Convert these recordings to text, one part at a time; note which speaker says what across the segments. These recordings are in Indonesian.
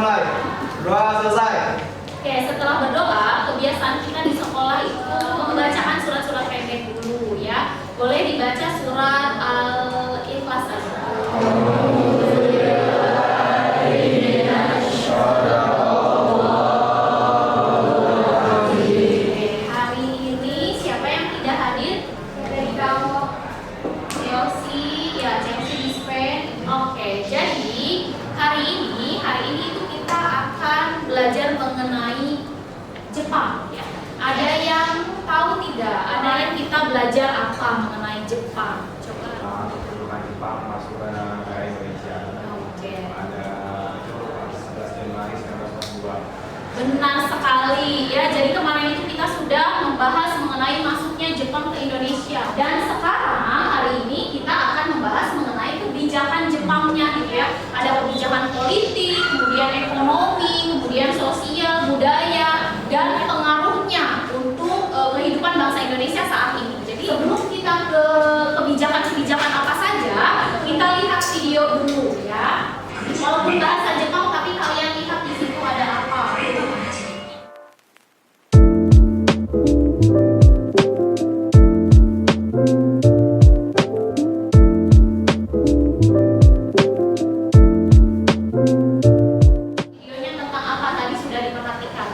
Speaker 1: mulai. Doa selesai.
Speaker 2: Oke, setelah berdoa, kebiasaan kita di sekolah itu membacakan surat-surat pendek dulu ya. Boleh dibaca surat Al-Ikhlas aja. Hari ini siapa yang tidak hadir? Dari kamu Chelsea, ya Chelsea Dispen. Oke, jadi hari ini itu kita akan belajar mengenai Jepang ya. Ada yang tahu tidak? Ada yang kita belajar apa mengenai Jepang? Coba.
Speaker 3: Kedudukan Jepang masuk ke negara Indonesia.
Speaker 2: Oke.
Speaker 3: Ada 11 Januari 1942.
Speaker 2: Benar sekali ya. Jadi kemarin itu kita sudah membahas mengenai masuknya Jepang ke Indonesia. Dan sekarang hari ini kita akan membahas mengenai kebijakan Jepangnya gitu ya. Ada kebijakan politik, kemudian ekonomi, kemudian sosial, budaya, dan pengaruhnya untuk kehidupan bangsa Indonesia saat ini. Jadi sebelum kita ke kebijakan-kebijakan apa saja, kita lihat video dulu ya. Walaupun bahasa Jepang, tapi kalian lihat di situ ada apa. Videonya tentang apa tadi sudah diperhatikan?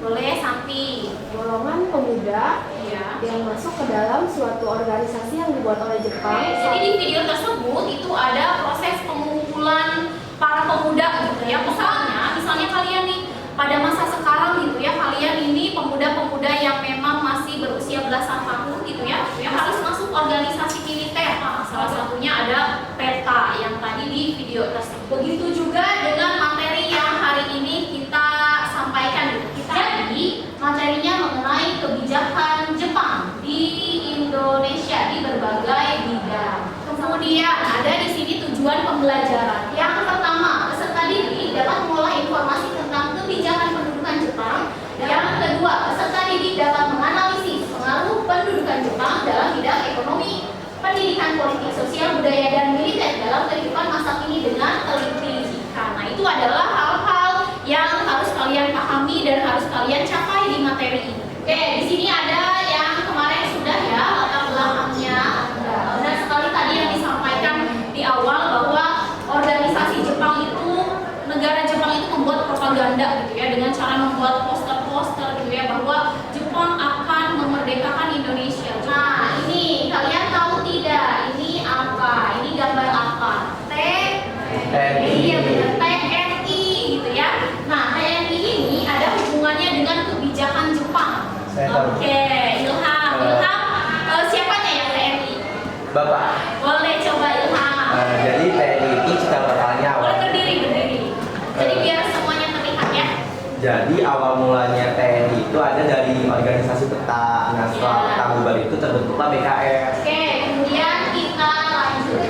Speaker 2: Boleh Sampi.
Speaker 4: Golongan pemuda
Speaker 2: Iya.
Speaker 4: yang masuk ke dalam suatu organisasi yang dibuat oleh Jepang.
Speaker 2: Oke, jadi di video tersebut itu ada proses pengumpulan para pemuda gitu ya. Misalnya kalian nih pada masa sekarang gitu ya, kalian ini pemuda-pemuda yang memang masih berusia belasan tahun gitu ya, harus masuk organisasi militer. Nah, salah satunya ada peta yang tadi di video tersebut. Begitu juga dengan materi yang hari ini kita sampaikan gitu. Jadi materinya mengenai kebijakan Jepang di Indonesia di berbagai bidang. Kemudian ada di sini tujuan pembelajaran. Yang pertama, peserta didik dapat mengolah informasi tentang kebijakan pendudukan Jepang. Yang kedua, peserta didik dapat menganalisis pengaruh pendudukan Jepang dalam bidang ekonomi, pendidikan, politik, sosial, budaya, dan militer dalam kehidupan masa kini dengan teliti. Karena itu adalah hal-hal yang harus kalian pahami dan harus kalian capai di materi ini. Oke, di sini ada yang kemarin sudah ya latar belakangnya. Benar sekali tadi yang disampaikan di awal bahwa organisasi Jepang itu, negara Jepang itu membuat propaganda gitu ya, dengan cara membuat poster-poster gitu ya bahwa Jepang akan memerdekakan Indonesia. Nah, ini kalian tahu tidak? Ini apa? Ini gambar apa?
Speaker 1: TNI.
Speaker 2: Iya benar, TNI gitu ya. Nah, TNI ini ada hubungannya dengan kebijakan Jepang.
Speaker 1: Saya tahu.
Speaker 2: Oke, Ilham. Siapanya yang TNI?
Speaker 1: Bapak.
Speaker 2: Boleh coba Ilham.
Speaker 1: Jadi TNI itu cikal bakalnya awal.
Speaker 2: Boleh berdiri. Jadi biar semuanya terlihat ya.
Speaker 1: Jadi awal mulanya TNI itu ada dari organisasi peta. Nah setelah
Speaker 2: Iya.
Speaker 1: peta bubar itu terbentuklah BKR.
Speaker 2: Oke, kemudian kita lanjut.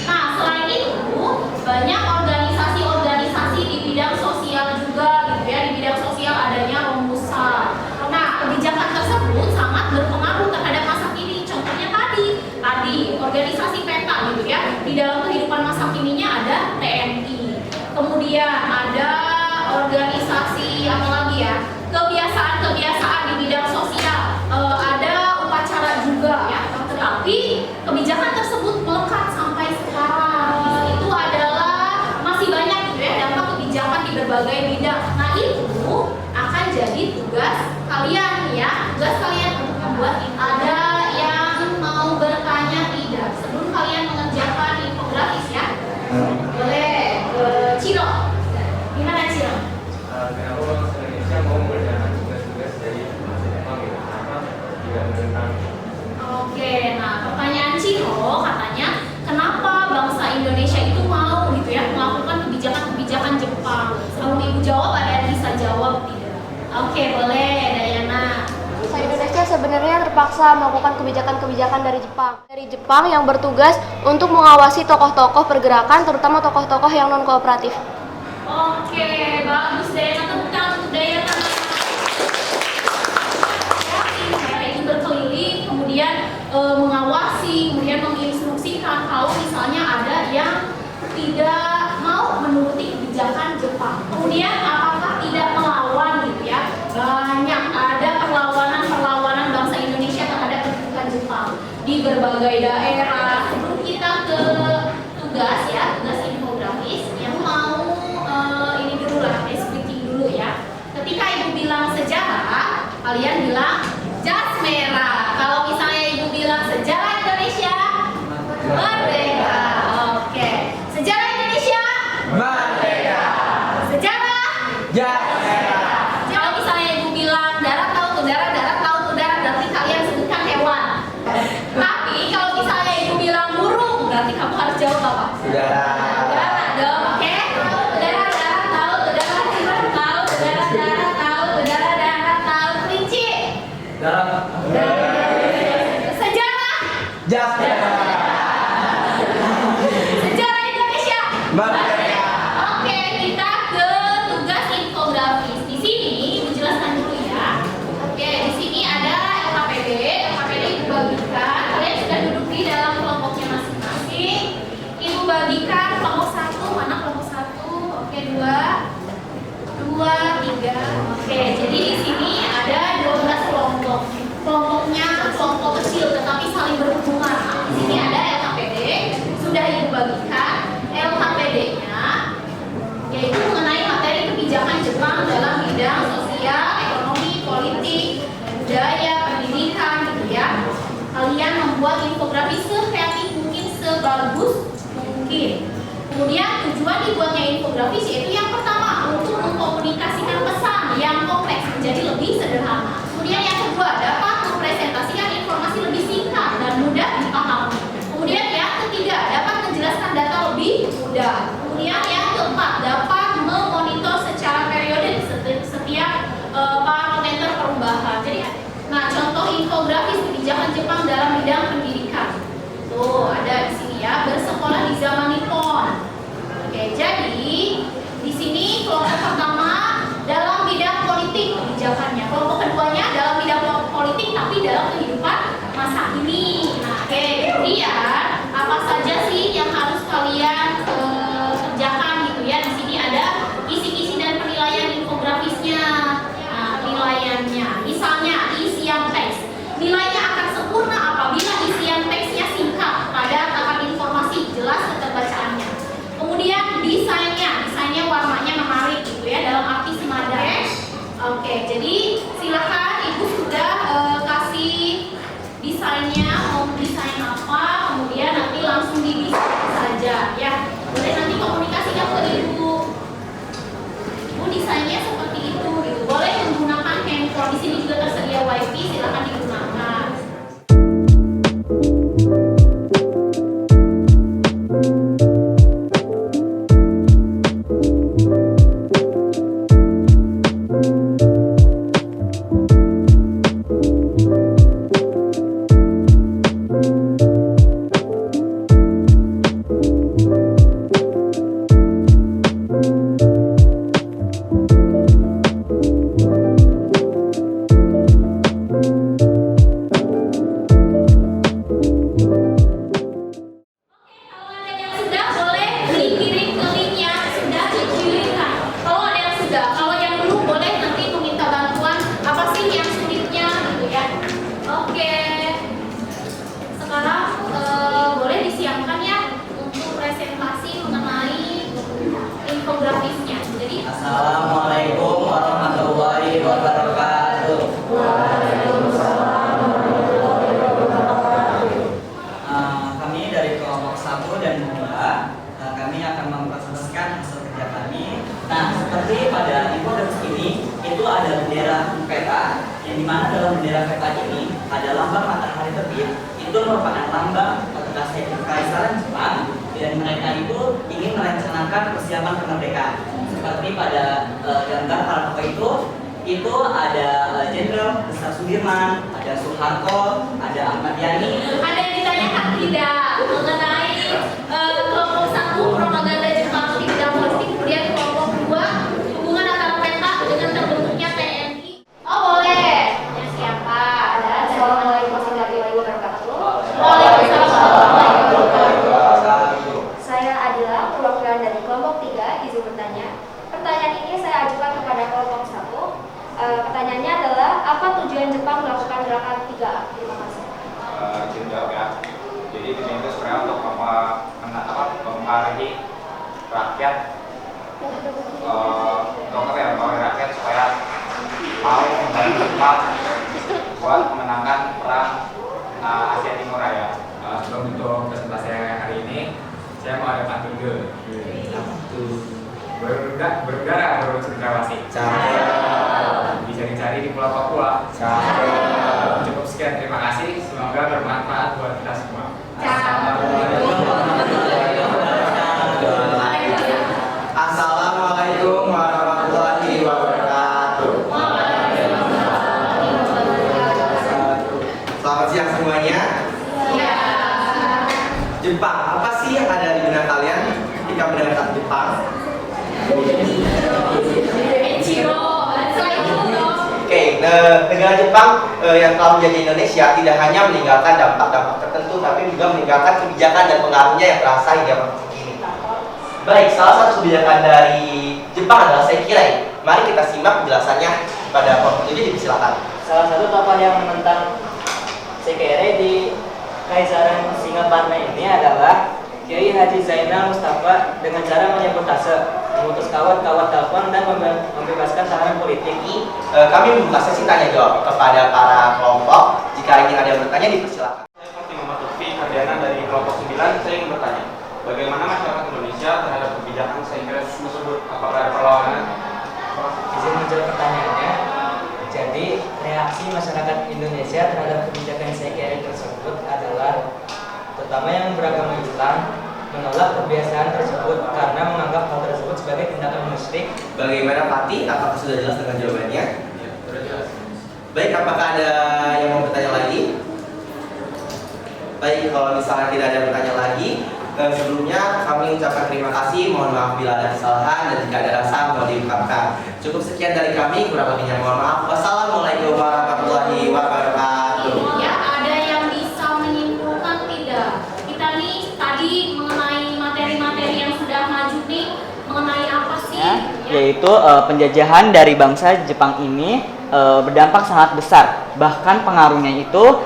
Speaker 2: Nah, selain itu banyak organisasi-organisasi di bidang sosial juga gitu ya. Di bidang sosial adanya Romusa. Nah, kebijakan tersebut sangat berpengaruh terhadap masa kini. Contohnya tadi organisasi peta gitu ya. Di dalam kehidupan masa kininya ada TNI. Kemudian ada organisasi apa lagi ya? Kebiasaan-kebiasaan di bidang sosial. Ada upacara juga ya. Tetapi kebijakan tersebut melekat sampai sekarang. Itu adalah masih banyak gitu ya dampak kebijakan di berbagai bidang. Nah, itu akan jadi tugas kalian ya. Tugas kalian untuk membuat ini. Ada yang mau bertanya tidak? Sebelum kalian mengerjakan infografis ya. Boleh. Ciro. Gimana Ciro?
Speaker 3: Kenapa bangsa Indonesia mau mengerjakan tugas-tugas dari bangsa Jepang gitu? Kenapa tidak menentang?
Speaker 2: Oke, nah pertanyaan Ciro katanya kenapa bangsa Indonesia itu mau gitu ya melakukan kebijakan-kebijakan Jepang? Sebelum ibu jawab ada yang bisa jawab tidak? Oke, boleh Dayana.
Speaker 4: Bangsa Indonesia sebenarnya terpaksa melakukan kebijakan-kebijakan dari Jepang. Dari Jepang yang bertugas untuk mengawasi tokoh-tokoh pergerakan, terutama tokoh-tokoh yang non-kooperatif.
Speaker 2: Oke, bagus Dayana, tepuk tangan untuk Dayana. Cara itu berkeliling, kemudian mengawasi, kemudian menginstruksikan kalau misalnya ada yang tidak mau menuruti kebijakan Jepang. Kemudian apakah tidak melawan gitu ya? Banyak ada perlawanan bangsa Indonesia terhadap kedudukan Jepang di berbagai daerah. Sebelum kita ke tugas ya, tugas infografis yang mau ini dulu lah, deskripsi dulu ya. Ketika ibu bilang sejarah, kalian bilang jas merah. Kalau misalnya ibu bilang sejarah Indonesia merdeka. Oke. Sejarah Indonesia
Speaker 1: Merdeka.
Speaker 2: sejarah.
Speaker 1: Jas merah.
Speaker 2: Kalau misalnya ibu bilang darat laut udara, darat laut udara, berarti kalian sebutkan hewan. Tapi kalau misalnya ibu bilang burung, berarti kamu harus jawab apa?
Speaker 1: Udara.
Speaker 2: Udara dong, oke? Udara, darat, laut, udara, darat, laut, udara, darat, laut, udara, darat, laut, kelinci.
Speaker 1: Darat.
Speaker 2: Sejarah.
Speaker 1: Jas merah.
Speaker 2: Sejarah Indonesia.
Speaker 1: Merdeka.
Speaker 2: Oke, kita ke tugas infografis. Di sini ibu jelaskan dulu ya. Oke, di sini ada LKPD. LKPD ibu bagikan. Kalian sudah duduk di dalam kelompoknya masing-masing. Ibu bagikan kelompok 1. Mana kelompok 1? Oke, 2, 3. Oke, jadi di sini ada 12 kelompok. Kelompoknya kelompok kecil tetapi saling berhubungan. Di sini ada LKPD. Sudah ibu bagikan. LKPD-nya yaitu mengenai materi kebijakan Jepang dalam bidang sosial, ekonomi, politik, budaya, pendidikan gitu ya. Kalian membuat infografis sekreatif mungkin, sebagus mungkin. Kemudian tujuan dibuatnya infografis yaitu yang pertama untuk mengkomunikasikan pesan yang kompleks menjadi lebih sederhana. Kemudian yang kedua dapat mempresentasikan informasi lebih singkat dan mudah dipahami. Kemudian yang ketiga dapat menjelaskan data lebih mudah. Kemudian yang keempat dapat memonitor secara periodik setiap parameter perubahan. Jadi, nah contoh infografis kebijakan Jepang dalam bidang pendidikan. Tuh ada di sini ya, bersekolah di zaman Nippon. Oke, jadi di sini kelompok pertama dalam bidang politik kebijakannya. Kelompok keduanya dalam bidang politik tapi dalam kehidupan masa ini. Nah, oke, kemudian apa saja sih yang harus kalian kerjakan gitu ya? Di sini ada kisi-kisi dan penilaian infografisnya. Nah, penilaiannya, misalnya isian teks. Nilainya akan sempurna apabila isian teksnya singkat, padat, akan informasi, jelas keterbacaannya. Kemudian desainnya warnanya menarik gitu ya, dalam arti semadai. Oke, jadi silakan ibu sudah kasih desainnya, mau desain apa, kemudian nanti langsung didesain saja ya. Boleh nanti komunikasikan ke ibu. Ibu desainnya seperti itu gitu. Boleh menggunakan handphone. Di sini juga tersedia wifi, silakan digunakan.
Speaker 1: Assalamualaikum warahmatullahi wabarakatuh. Kami dari kelompok 1 dan 2, kami akan mempresentasikan hasil kerja kami. Nah, seperti pada infografis ini, itu ada bendera peta, yang dimana dalam bendera peta ini ada lambang matahari terbit. Itu merupakan lambang kekaisaran Jepang, dan mereka itu ingin merencanakan persiapan kemerdekaan. Seperti pada gambar para tokoh itu ada Jenderal Besar Sudirman, ada Soeharto, ada Ahmad Yani.
Speaker 2: Ada yang ditanyakan tidak mengenai kelompok 1 propaganda Jepang di bidang politik, kemudian kelompok 2 hubungan antara peta dengan terbentuknya TNI. Oh boleh. Ya, siapa? Ada.
Speaker 4: Assalamualaikum warahmatullahi wabarakatuh.
Speaker 2: Waalaikumsalam warahmatullahi wabarakatuh.
Speaker 4: Saya Adila, perwakilan dari kelompok 3, izin bertanya. Pertanyaan ini kelompok 1. Pertanyaannya adalah, apa tujuan Jepang melakukan gerakan 3A? Terima kasih.
Speaker 5: Jawab ya. Jadi tujuan itu sebenarnya untuk mempengaruhi rakyat, mempengaruhi rakyat supaya mau membantu Jepang buat memenangkan perang Asia Timur ya.
Speaker 3: Sebelum untuk presentasi hari ini, saya mau ada pantun dulu. Berudara bercendrawasih. Bisa dicari di Pulau Papua. Cukup sekian, terima kasih. Semoga bermanfaat buat kita semua.
Speaker 6: Assalamualaikum warahmatullahi wabarakatuh. Selamat siang semuanya. Jepang, apa sih yang ada di benak kalian ketika mendengar kata Jepang? Oke, negara Jepang yang telah menjajah Indonesia tidak hanya meninggalkan dampak-dampak tertentu, tapi juga meninggalkan kebijakan dan pengaruhnya yang terasa hingga masa kini. Baik, salah satu kebijakan dari Jepang adalah Seikirei. Mari kita simak penjelasannya pada kelompok 7, dipersilakan.
Speaker 1: Salah satu tokoh yang menentang Seikirei di Kaisaran Singaparna ini adalah Kiai Haji Zainal Mustafa dengan cara menyabotase, memutus kawat-kawat telepon dan membebaskan tahanan politik.
Speaker 6: Kami membuka sesi tanya jawab kepada para kelompok. Jika ingin ada yang bertanya, dipersilakan.
Speaker 5: Saya seperti Muhammad Lutfi Kardiana dari kelompok 9, saya ingin bertanya, bagaimana masyarakat Indonesia terhadap kebijakan Seikirei tersebut? Apakah ada perlawanan?
Speaker 1: Izin menjawab pertanyaannya. Jadi, reaksi masyarakat Indonesia terhadap kebijakan Seikirei tersebut adalah terutama yang beragama Islam menolak kebiasaan tersebut karena menganggap hal tersebut sebagai tindakan musyrik.
Speaker 6: Bagaimana Pati? Apakah sudah jelas dengan jawabannya?
Speaker 5: Ya, sudah jelas.
Speaker 6: Baik, apakah ada yang mau bertanya lagi? Baik, kalau misalnya tidak ada yang bertanya lagi, sebelumnya kami ucapkan terima kasih, mohon maaf bila ada kesalahan dan jika ada rasa mohon diungkapkan. Cukup sekian dari kami, kurang lebihnya mohon maaf. Wassalamualaikum warahmatullahi wabarakatuh.
Speaker 2: Ya, ada yang bisa menyimpulkan tidak? Kita nih tadi mengenai materi-materi yang sudah maju nih, mengenai apa sih? Ya.
Speaker 1: Yaitu penjajahan dari bangsa Jepang ini berdampak sangat besar. Bahkan pengaruhnya itu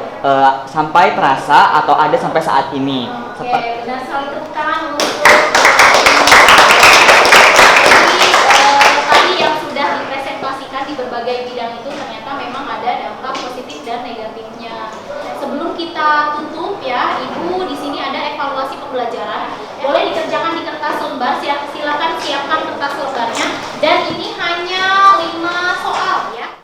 Speaker 1: sampai terasa atau ada sampai saat ini.
Speaker 2: Oke, benar sekali, tepuk tangan untuk tadi yang sudah dipresentasikan di berbagai bidang itu ternyata memang ada dampak positif dan negatifnya. Sebelum kita tutup ya, Ibu, di sini ada evaluasi pembelajaran. Boleh dikerjakan di kertas lembar, silakan siapkan kertas lembarnya. Dan ini hanya 5 soal ya.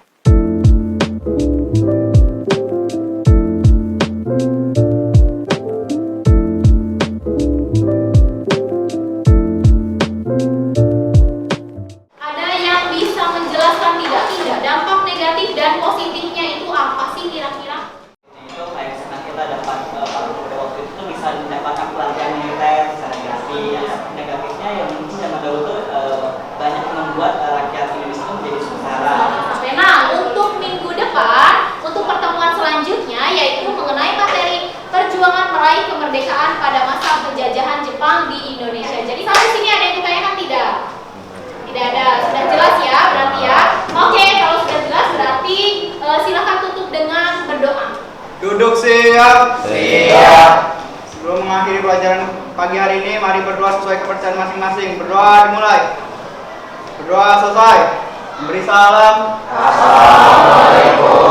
Speaker 2: Ada yang bisa menjelaskan tidak? Tidak. Dampak negatif dan positifnya itu apa sih kira-kira?
Speaker 1: Itu kayak misalnya kita dapat pada waktu itu bisa mendapatkan pelatihan militer secara gratis. Negatifnya yang mungkin zaman dahulu tuh banyak membuat rakyat Indonesia itu menjadi sengsara.
Speaker 2: Nah, untuk minggu depan, untuk pertemuan selanjutnya yaitu mengenai materi perjuangan meraih kemerdekaan pada masa penjajahan Jepang di Indonesia. Jadi sampai sini ada yang ditanyakan tidak? Tidak ada. Sudah jelas ya berarti ya. Oke, kalau sudah jelas berarti silakan tutup dengan berdoa.
Speaker 7: Duduk siap.
Speaker 6: Siap.
Speaker 7: Sebelum mengakhiri pelajaran pagi hari ini, mari berdoa sesuai kepercayaan masing-masing. Berdoa dimulai. Berdoa selesai. Memberi salam.
Speaker 6: Assalamualaikum